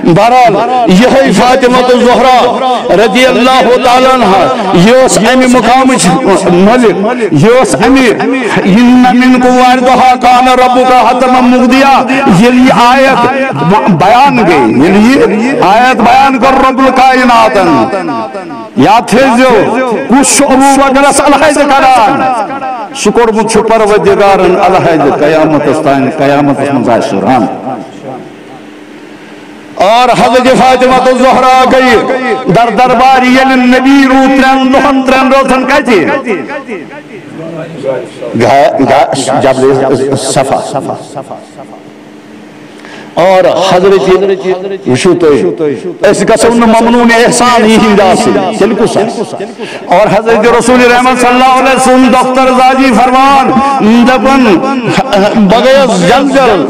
بہرحال یہ فاطمہ الزہرا رضی اللہ تعالیٰ عنہ یہ امی مقام ملک یہ امی ان من کو واردہا کان ربک حتما مقضیا یہ آیت بیان گئی یہ آیت بیان کر رب الکائنات یا تھیزو کچھ ابو بکر صلحیت کران شکر مجھ پروردگارن علیہ قیامت استائن قیامت اسمزائی سران اور حضرت فاطمہ الزہرا گئی در درباری یعنی نبی رو ترین روزن کہتی جبل صفا اور حضرت وشو تو اس قسم ممنون احسان ہی ہنداسی چلکو سا اور حضرت رسول رحمت صلی اللہ علیہ وسلم دفتر زاجی فرمان دبن بغیز جنجل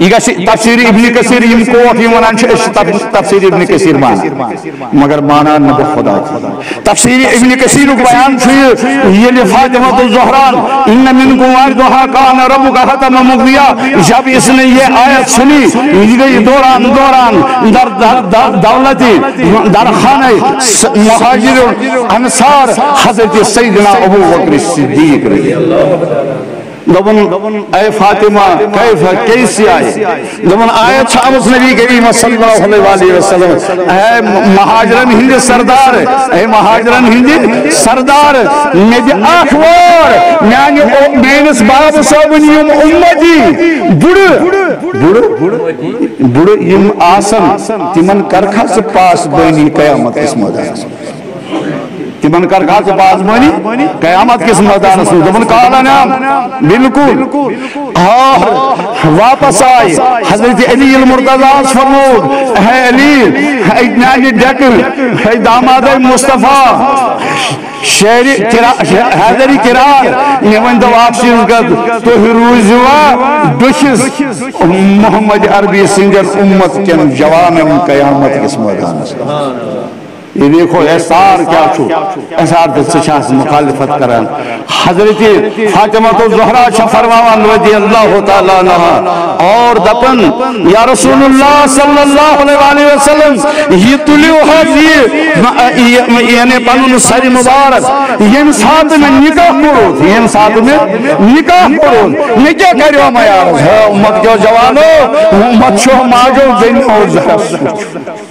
یہ تفسیر ابن کثیر یم کوٹ یم ونان تفسیر ابن کثیر مانا مگر مانا نبی خدا تفسیر ابن کثیر بیان یہ فاطمہ الزہرا ان منکم واردہا کان ربک حتما مقضیا جب اس نے یہ آیت سنی یہ گئی دوران در دولتی در خانہ مہاجر انصار حضرت سیدنا ابو بکر صدیق رضی اللہ دبن اے فاطمہ کیسی آئی دبن آیت شامس نبی کریم صلی اللہ علیہ وآلہ وسلم اے مہاجرن ہندی سردار اے مہاجرن ہندی سردار میری آخوار مینس باب صابنیم امتی بڑھ یم آسن تمن کرکھا سے پاس بینی قیامت اس مدان تمن کرکھا سے پاس بینی قیامت کس مدان سے دبن کہا نام بالکل اور واپس آئی حضرت علی المرتضی فرمود اے علی اجنانی ڈکل اے داماد مصطفیٰ حیدری کرار نیوان دو آکسیز گد تو ہی روزوا دشز محمد عربی سنجر امت کن جوان قیامت کس مدان سے یہ دیکھو احسار کیا چھو احسار دل سے شاہ سے مخالفت کرن حضرت فاطمہ الزہرا شاہ فرماوان رضی اللہ تعالیٰ عنہ اور دپن یا رسول اللہ صلی اللہ علیہ وسلم یہ تلیو حضی یعنی پنن سری مبارک یہ ساتھ میں نکاح کرو یہ ساتھ میں نکاح کرو نکاح کریو میں یارز ہے امت جو جوانو امت شو ماجو دن اور زہر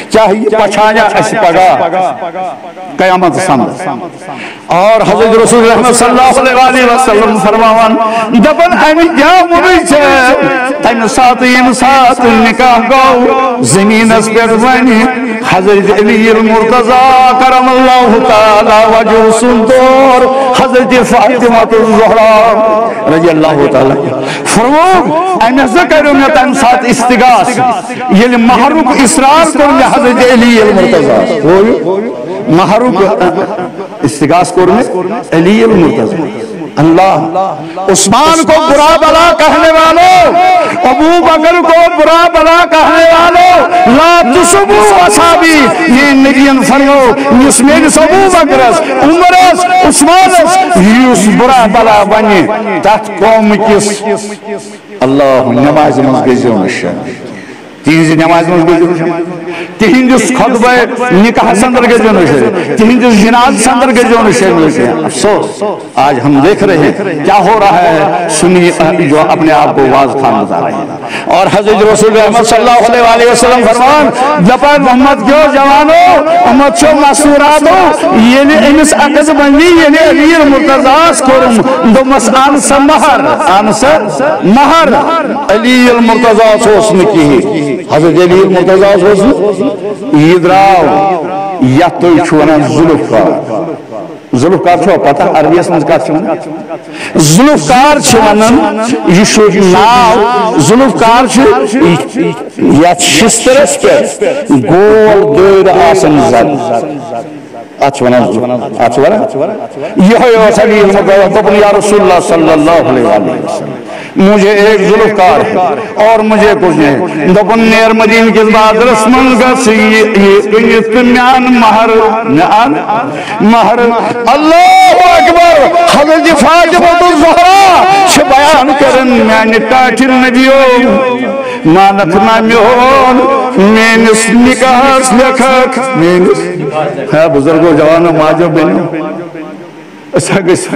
چاہیے پچھایا ایسی پگا قیامت سامد اور حضرت رسول رحمت صلی اللہ علیہ وسلم فرماوان دبن امی کیا مبیچ ہے تین سات نکاح گو زمین اس پر بنی حضرت علی المرتضی کرم اللہ تعالی وجہ سندور حضرت فاطمہ الزہرا رضی اللہ تعالی فرمود امی ذکر میں تین سات استغاث یہ محروق اسرار کرنے حضرت علی المرتضی محروق استغاث کرنے علی المرتضی اللہ عثمان کو برا بلا کہنے والوں ابو بکر کو برا بلا کہنے والوں لا تسبو اصحابی یہ نبیان فرمو نسمین ابو بکرس عمرس عثمانس یہ برا بلا بنی تحت قوم کس اللہ نماز مزگزیوں مشن تیزی نماز مزگزیوں تہندس خطبہ نکاح سندر کے جو نشے تہندس جناز سندر کے جو نشے افسوس آج ہم دیکھ رہے ہیں کیا ہو رہا ہے سنی جو اپنے آپ کو واز خان بتا رہے ہیں اور حضرت رسول رحمت صلی اللہ علیہ وسلم فرمان جپن محمد کیوں جوانو امت شو مسوراتو یعنی امس اقض بندی یعنی علی المرتضاس کرم دو مسان مہر علی المرتضاس حسن کی حضرت علی المرتضاس حسن ایدراو یا تو چھونا ظلفکار چھو پتہ عربی اسمز کا چھونا ظلفکار چھونا یہ شو ناو ظلفکار چھو یا شسترس پر گول دور آسن زد اچھوانا یہ ہے صلی یا رسول اللہ صلی اللہ علیہ وسلم مجھے ایک ظلفکار ہے اور مجھے کچھ نہیں دکن نیر مدین کے بعد رسمن گسی یہ میان مہر اللہ اکبر حضرت فاطمہ الزہرا چھ بیان کرن میان ٹاٹر نبیو مانک نا میون مینس نکاحس لکھک مینس ہے بزرگو جوانو ماجو بینو اسا گس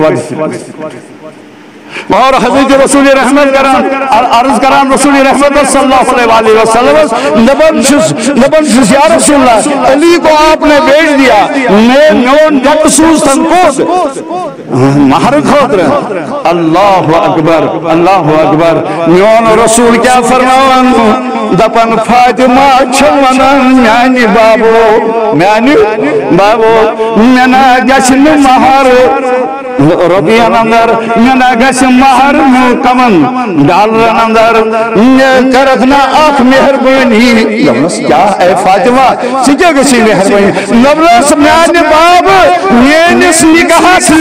اور حضرت رسول رحمت کران عرض کران رسول رحمت صلی اللہ علیہ وسلم نبن شس یا رسول اللہ علی کو آپ نے بیچ دیا میں میون مقصوص تنکوز مہر خاطر اللہ اکبر میون رسول کیا فرماون دپن فاطمہ چھونن میانی بابو مینا گشن مہر ربیان اندر مینا گشن مہر کمن ڈالرن اندر کرکنا آخ مہربانی کیا اے فاطمہ سکیا گسی مہربانی نبرس میانی باب مینس نکاحس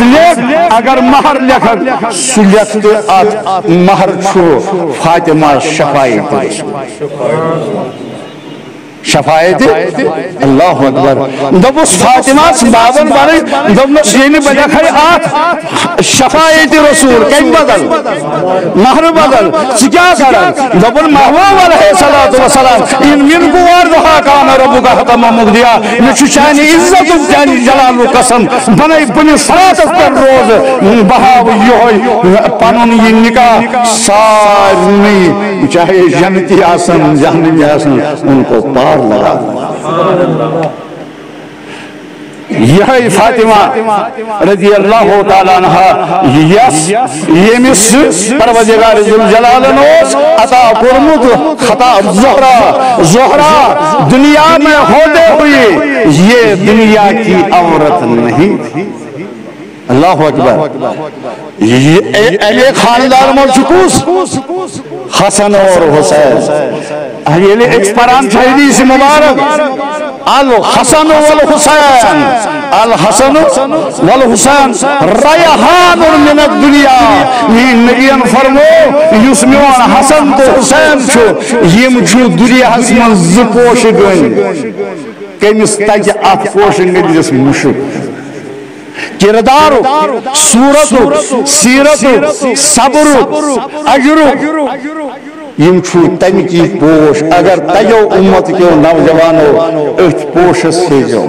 لیک اگر مہر لکھک سلیت آت مہر چھو فاطمہ شفایت اللہ اکبر دبس فاطمہ بابن بارے دبنس یعنی بجا کھڑے آت شفایت رسول کئی بدل مہر بدل سکیا کرن دبن محبوب علیہ السلام ان من کو واردہا کانا ربو کا ختم مقدیا نچو چانی عزت چانی جلال و قسم بنائی بنی سراتت پر روز بہاو یوہی پانون یہ نکاح سارنی چاہے جنتی آسن جہنمی آسن ان کو پار لگا یہ فاطمہ رضی اللہ تعالیٰ عنہ یمس پروردگار ذوالجلال نوس عطا فرمود خطاب زہرا دنیا میں ہوتے ہوئے یہ دنیا کی عورت نہیں تھی اللہ اکبر ایک خاندار مرچکوس حسن اور حسین یہ ایکسپران شہیدی سے مبارک الحسن والحسین الحسن والحسین ریحان من الدنیا نبیان فرمو یسمیون حسن تو حسین چھو یم چھو دنیا حسن زپوش گن کمیس تاج آت پوشن گن جس مشک کردارو صورتو سیرتو صبرو اجرو یم چھو تم کی پوش اگر تیو امت کیو نوجوانو اچ پوشس سے جو